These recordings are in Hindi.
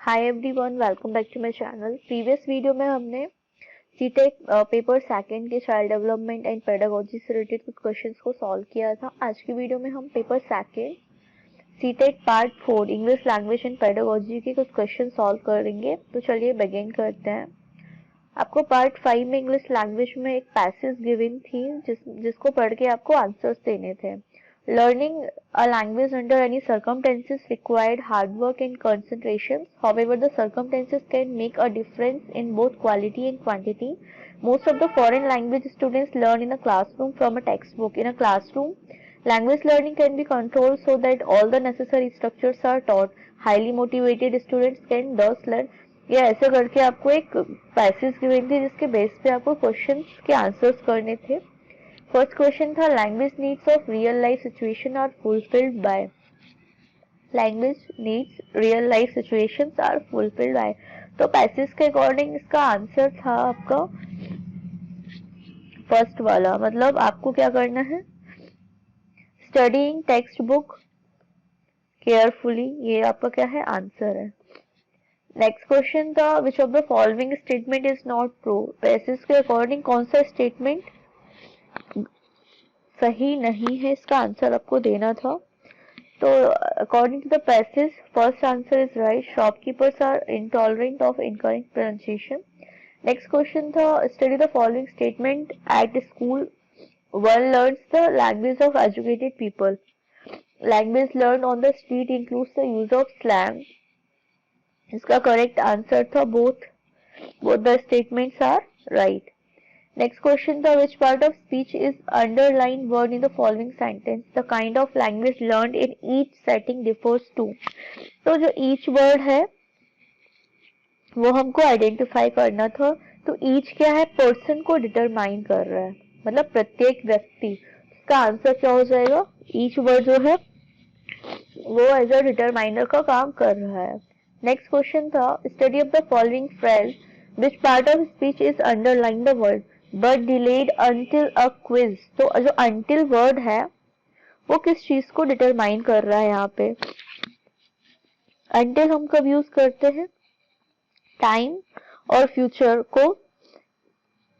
Hi everyone, welcome back to my channel. Previous video में हमने सीटेक पेपर सेकंड के चाइल्ड डेवलपमेंट एंड पेडागोजी से रिलेटेड कुछ क्वेश्चंस को सॉल्व किया था। आज की वीडियो में हम paper second CTET part 4 English language and pedagogy के कुछ क्वेश्चन सॉल्व करेंगे। तो चलिए बिगिन करते हैं। आपको पार्ट 5 में इंग्लिश लैंग्वेज में एक पैसेज गिवन थी जिसको पढ़ के आपको आंसर्स देने थे। Learning a language under any circumstances required hard work and concentration. However, the circumstances can make a difference in both quality and quantity. Most of the foreign language students learn in a classroom from a textbook. In a classroom, language learning can be controlled so that all the necessary structures are taught. Highly motivated students can thus learn. ये ऐसे करके आपको एक पैसेज गिवन थी जिसके बेस पे आपको क्वेश्चंस के आंसर्स करने थे। फर्स्ट क्वेश्चन था language needs of real life situation are fulfilled by. Language needs real life situations are fulfilled by. तो पैसेज के अकॉर्डिंग इसका आंसर था आपका फर्स्ट वाला। मतलब आपको क्या करना है, स्टडीइंग टेक्स्ट बुक केयरफुली, ये आपका क्या है आंसर है। नेक्स्ट क्वेश्चन था which of the following statement is not true. Passage के अकॉर्डिंग कौन सा स्टेटमेंट सही नहीं है, इसका आंसर आपको देना था। तो according to the passage first answer is right, shopkeepers are intolerant of incorrect pronunciation. Next question था study the following statement at school one learns the language of educated people. Language learn on the street includes the use of slang. इसका करेक्ट आंसर था both the statements are right. Next question था which part of speech is underlined word in the following sentence? The kind of language learned in each setting refers to. तो जो each word है वो हमको आइडेंटिफाई करना था। तो each क्या है, पर्सन को डिटरमाइन कर रहा है, मतलब प्रत्येक व्यक्ति। इसका आंसर क्या हो जाएगा, each word जो है वो एज अ डिटरमाइनर का काम कर रहा है। नेक्स्ट क्वेश्चन था study of the following phrase which part of speech is underline the word but delayed until a quiz. तो जो अंटिल वर्ड है वो किस चीज को डिटरमाइन कर रहा है यहाँ पे। अंटिल हम कब यूज करते हैं, टाइम और फ्यूचर को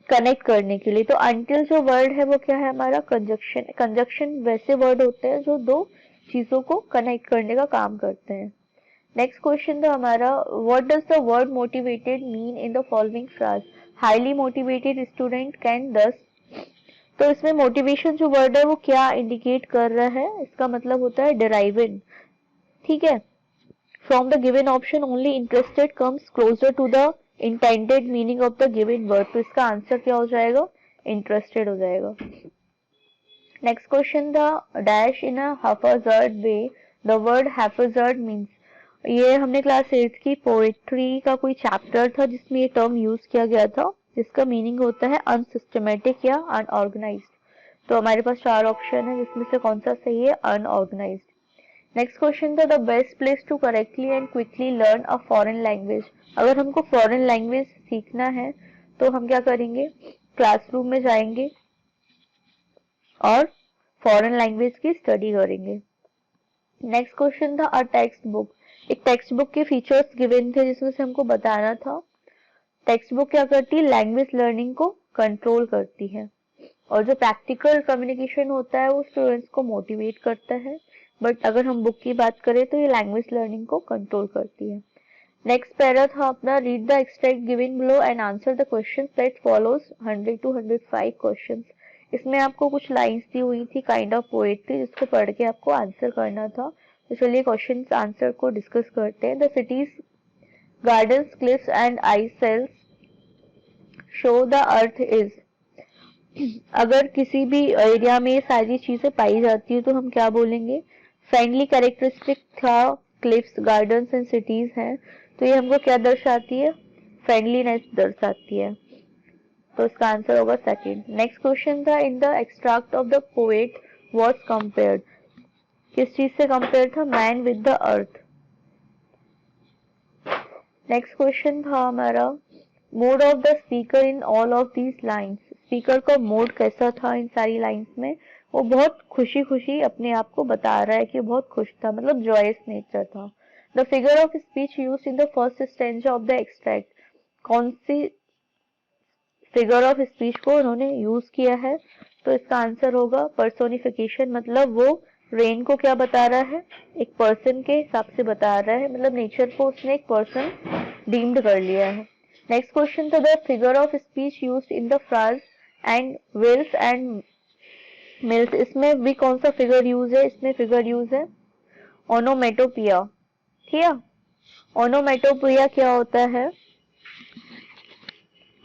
कनेक्ट करने के लिए। तो अंटिल जो वर्ड है वो क्या है हमारा कंजक्शन। कंजक्शन वैसे वर्ड होते हैं जो दो चीजों को कनेक्ट करने का काम करते हैं। नेक्स्ट क्वेश्चन था हमारा what does the word motivated mean in the following phrase. Highly motivated student can दस। तो इसमें मोटिवेशन जो वर्ड है वो क्या इंडिकेट कर रहा है, इसका मतलब होता है डिराइविंग। ठीक है, from the given option only interested comes closer to the intended meaning of the given word. तो इसका आंसर क्या हो जाएगा, इंटरेस्टेड हो जाएगा। नेक्स्ट क्वेश्चन था dash in a haphazard way the word haphazard means. ये हमने क्लास 8 की पोएट्री का कोई चैप्टर था जिसमें ये टर्म यूज किया गया था, जिसका मीनिंग होता है अनसिस्टमेटिक या अनऑर्गेनाइज्ड। तो हमारे पास चार ऑप्शन है जिसमें से कौन सा सही है, अनऑर्गेनाइज्ड। नेक्स्ट क्वेश्चन था the best place to correctly and quickly learn a foreign language. अगर हमको फॉरेन लैंग्वेज सीखना है तो हम क्या करेंगे, क्लासरूम में जाएंगे और फॉरेन लैंग्वेज की स्टडी करेंगे। नेक्स्ट क्वेश्चन था अ टेक्स्ट बुक। एक टेक्स्ट बुक के फीचर्स गिवन थे जिसमें से हमको बताना था टेक्स्ट बुक क्या करती है, लैंग्वेज लर्निंग को कंट्रोल करती है और जो प्रैक्टिकल कम्युनिकेशन होता है वो स्टूडेंट्स को मोटिवेट करता है। बट अगर हम बुक की बात करें तो ये लैंग्वेज लर्निंग को कंट्रोल करती है। नेक्स्ट पैरा था अपना read the extract given below and answer the questions that follows 100 to 105 questions. इसमें आपको कुछ लाइंस दी हुई थी काइंड ऑफ पोएट्री जिसको पढ़ के आपको आंसर करना था। तो चलिए क्वेश्चन आंसर को डिस्कस करते हैं। The cities gardens cliffs and ice cells show the earth is. अगर किसी भी एरिया में ये सारी चीजें पाई जाती है तो हम क्या बोलेंगे, फ्रेंडली कैरेक्टरिस्टिक था क्लिफ्स गार्डन्स एंड सिटीज हैं, तो ये हमको क्या दर्शाती है, फ्रेंडलीनेस दर्शाती है। तो इसका आंसर होगा सेकंड। नेक्स्ट क्वेश्चन था in the extract of the poet was compared. किस चीज से कंपेयर था, man with the earth. Next question था हमारा mode of the speaker in all of these lines. Speaker का मोड कैसा था इन सारी लाइंस में, वो बहुत खुशी खुशी अपने आप को बता रहा है कि बहुत खुश था, मतलब जॉयस नेचर था। The figure of speech used in the first stanza of the extract, कौन सी फिगर ऑफ स्पीच को उन्होंने यूज किया है? तो इसका आंसर होगा पर्सोनिफिकेशन, मतलब वो रेन को क्या बता रहा है, एक पर्सन के हिसाब से बता रहा है, मतलब नेचर को उसने एक पर्सन डीम्ड कर लिया है। नेक्स्ट क्वेश्चन था the figure of speech used in the phrase and wills and mills, इसमें भी कौन सा फिगर यूज है? इसमें फिगर यूज है ओनोमेटोपिया। ठीक है, ओनोमेटोपिया क्या होता है?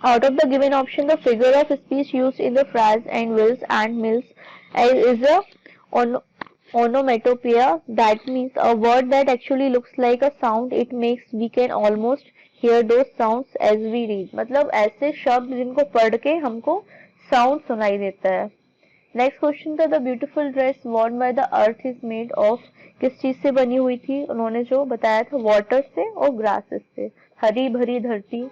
Out of the given option, the figure of speech used in the phrase and wills and mills is a onomatopoeia. That means a word that actually looks like a sound it makes. We can almost hear those sounds as we read. मतलब ऐसे शब्द जिनको पढ़ के हमको साउंड सुनाई देता है। नेक्स्ट क्वेश्चन था the beautiful dress worn by the earth is made of, किस चीज से बनी हुई थी? उन्होंने जो बताया था वाटर से और ग्रासेस से, हरी भरी धरती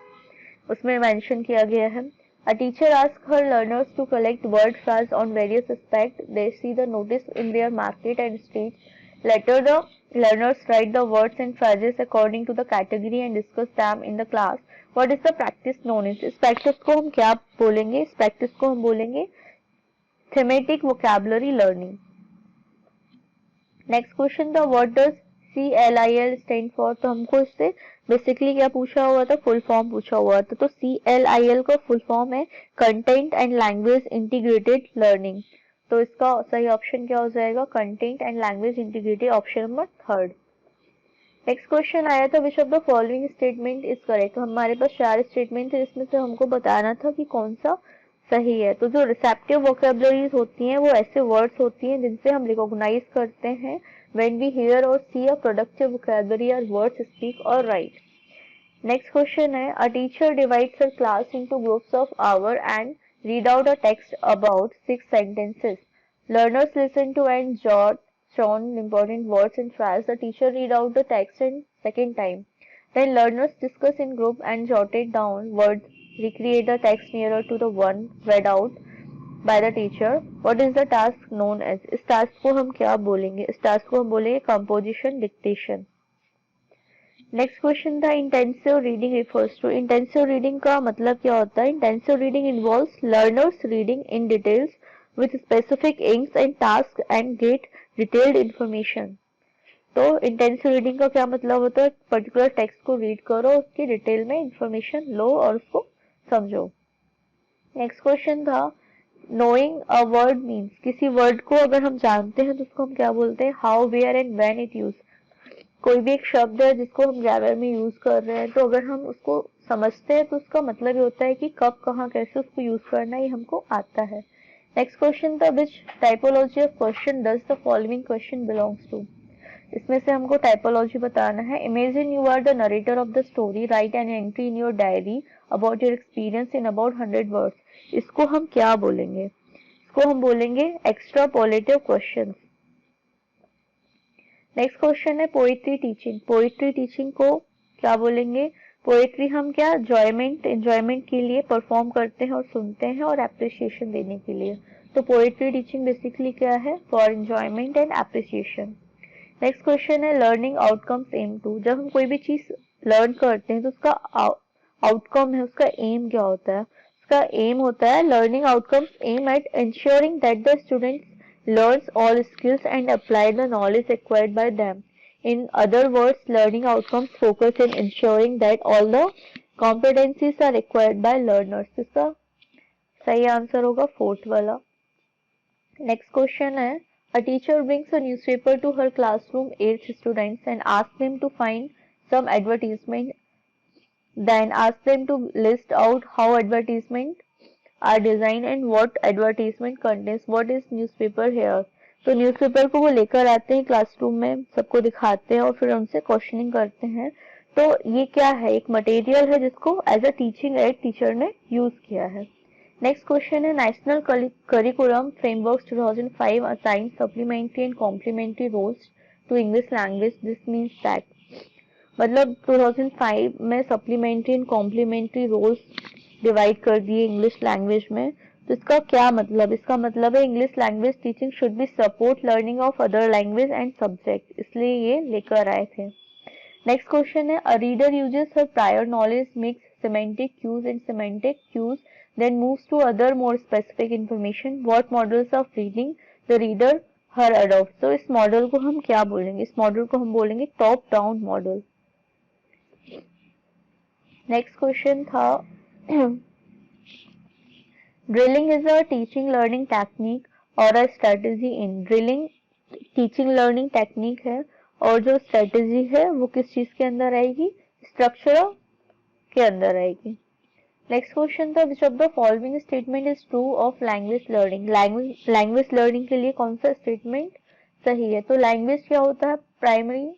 उसमें मेंशन किया गया है। A teacher asks her learners to collect word phrases on various aspects. They see the notice in their market and streets. Later the learners write the words and phrases according to the category and discuss them in the class. What is the practice known as? इस practice को हम क्या बोलेंगे? इस practice को हम बोलेंगे thematic vocabulary learning. Next question था what does CLIL stand for, तो हमको इससे बेसिकली क्या पूछा हुआ था? फुल फॉर्म पूछा हुआ था। तो CLIL का फुल फॉर्म है content and language integrated learning. तो इसका सही ऑप्शन क्या हो जाएगा? Content and language integrated, option number 3। Next question आया था which of the following statement is correct. तो हमारे पास 4 स्टेटमेंट थे, इसमें से हमको बताना था कि कौन सा सही है। तो जो रिसेप्टिव वोकेबलरीज होती हैं वो ऐसे वर्ड्स होती हैं जिनसे हम रिकॉग्नाइज करते हैं when we hear or see a productive vocabulary or words speak or write. Next question है a teacher divides her class into groups of hour and read out a text about 6 sentences. Learners listen to and jot down important words and phrases. The teacher read out the text in second time. Then learners discuss in group and jotted down words, recreate the text nearer to the one read out by the teacher. What is the task known as? इस टास्क को हम क्या बोलेंगे? इस टास्क को हम बोलेंगे कंपोजिशन डिक्टेशन। नेक्स्ट क्वेश्चन था intensive reading refers to. Intensive reading का मतलब क्या होता है? Intensive reading involves learners reading in details with specific aims and task and get detailed information. तो इंटेंसिव रीडिंग का क्या मतलब होता है? पर्टिकुलर टेक्स्ट को रीड करो, उसकी डिटेल में इंफॉर्मेशन लो और उसको समझो। नेक्स्ट क्वेश्चन था नोइंग अ वर्ड मीन्स, किसी वर्ड को अगर हम जानते हैं तो उसको हम क्या बोलते हैं? How, where and when it use. कोई भी एक शब्द है जिसको हम ग्रामर में यूज कर रहे हैं, तो अगर हम उसको समझते हैं तो उसका मतलब ये होता है कि कब, कहाँ, कैसे उसको यूज करना है, ये हमको आता है। नेक्स्ट क्वेश्चन था which typology of question does the following question belongs to. इसमें से हमको टाइपोलॉजी बताना है। Imagine you are the narrator of the story, write an entry in your diary about your experience in about 100 words. इसको हम क्या बोलेंगे? इसको हम बोलेंगे एक्स्ट्रापोलेटिव क्वेश्चंस। नेक्स्ट क्वेश्चन है पोएट्री टीचिंग। पोएट्री टीचिंग को क्या बोलेंगे? पोएट्री हम क्या एंजॉयमेंट के लिए परफॉर्म करते हैं और सुनते हैं और एप्रिसिएशन देने के लिए। तो पोएट्री टीचिंग बेसिकली क्या है? For enjoyment and appreciation. Next question है लर्निंग आउटकम्स एम टू। जब हम कोई भी चीज लर्न करते हैं तो उसका आउटकम है, उसका एम क्या होता है? उसका एम होता है learning outcomes aim at ensuring that the student learns all skills and apply the knowledge acquired by them. In other words, learning outcomes focus in ensuring that all the competencies are acquired by learners. इसका सही आंसर होगा 4th वाला। नेक्स्ट क्वेश्चन है a teacher brings a newspaper to her classroom 8th students and asks them to find some advertisement, then ask them to list out how advertisement are designed and what advertisement contains. What is newspaper here? तो न्यूज़पेपर को वो लेकर आते हैं क्लासरूम में, सबको दिखाते हैं और फिर उनसे क्वेश्चनिंग करते हैं। तो ये क्या है? एक मटेरियल है जिसको as a teaching aid teacher ने यूज किया है। नेक्स्ट क्वेश्चन है national curriculum framework 2005 assign supplementary and complementary roles to English language. This means that, मतलब 2005 में supplementary and complementary roles divide कर दिए इंग्लिश लैंग्वेज में। तो इसका क्या मतलब? इसका मतलब है English language teaching should be support learning of other language and subject, इसलिए ये लेकर आए थे। नेक्स्ट क्वेश्चन है, a reader uses her prior knowledge, makes semantic cues and semantic cues, then moves to other more specific information. What models of reading the reader her adopts? तो इस मॉडल को हम क्या बोलेंगे? इस मॉडल को हम बोलेंगे top down model. Next question था, drilling is a teaching learning technique और a strategy in. Drilling teaching learning technique है और जो स्ट्रेटेजी है वो किस चीज के अंदर आएगी? स्ट्रक्चर के अंदर आएगी। नेक्स्ट क्वेश्चन था, which of the following statement is true of language learning. Language learning के लिए कौन सा स्टेटमेंट सही है? तो लैंग्वेज क्या होता है? Primary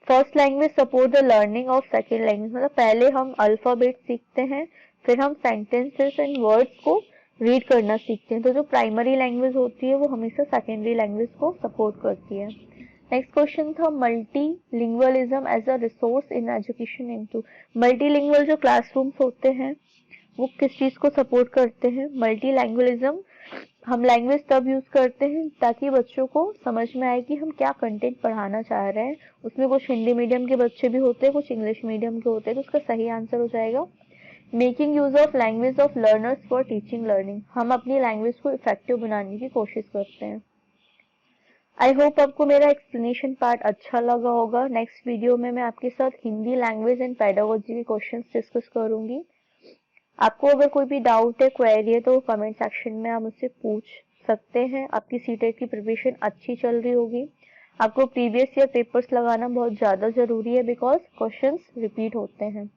first language support the learning of second language, मतलब पहले हम अल्फाबेट सीखते हैं, फिर हम सेंटेंसेस एंड वर्ड्स को रीड करना सीखते हैं। तो जो प्राइमरी लैंग्वेज होती है वो हमेशा सेकेंडरी लैंग्वेज को सपोर्ट करती है। नेक्स्ट क्वेश्चन था, multilingualism as a resource in education into. Multilingual जो क्लासरूम्स होते हैं वो किस चीज को सपोर्ट करते हैं? मल्टीलैंग्वेलिज्म हम लैंग्वेज तब यूज करते हैं ताकि बच्चों को समझ में आए कि हम क्या कंटेंट पढ़ाना चाह रहे हैं। उसमें कुछ हिंदी मीडियम के बच्चे भी होते हैं, कुछ इंग्लिश मीडियम के होते हैं, तो उसका सही आंसर हो जाएगा making use of language of learners for teaching learning. हम अपनी लैंग्वेज को इफेक्टिव बनाने की कोशिश करते हैं। आई होप आपको मेरा एक्सप्लेनेशन पार्ट अच्छा लगा होगा। नेक्स्ट वीडियो में मैं आपके साथ हिंदी लैंग्वेज एंड पेडागोजी के क्वेश्चंस डिस्कस करूंगी। आपको अगर कोई भी डाउट है, क्वेरी है, तो कमेंट सेक्शन में आप मुझसे पूछ सकते हैं। आपकी सीटेट की प्रिपरेशन अच्छी चल रही होगी। आपको प्रीवियस ईयर पेपर्स लगाना बहुत ज़्यादा ज़रूरी है बिकॉज क्वेश्चंस रिपीट होते हैं।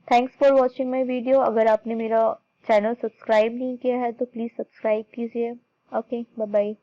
Thanks for watching my video. अगर आपने मेरा चैनल सब्सक्राइब नहीं किया है तो प्लीज़ सब्सक्राइब कीजिए। Okay, bye bye.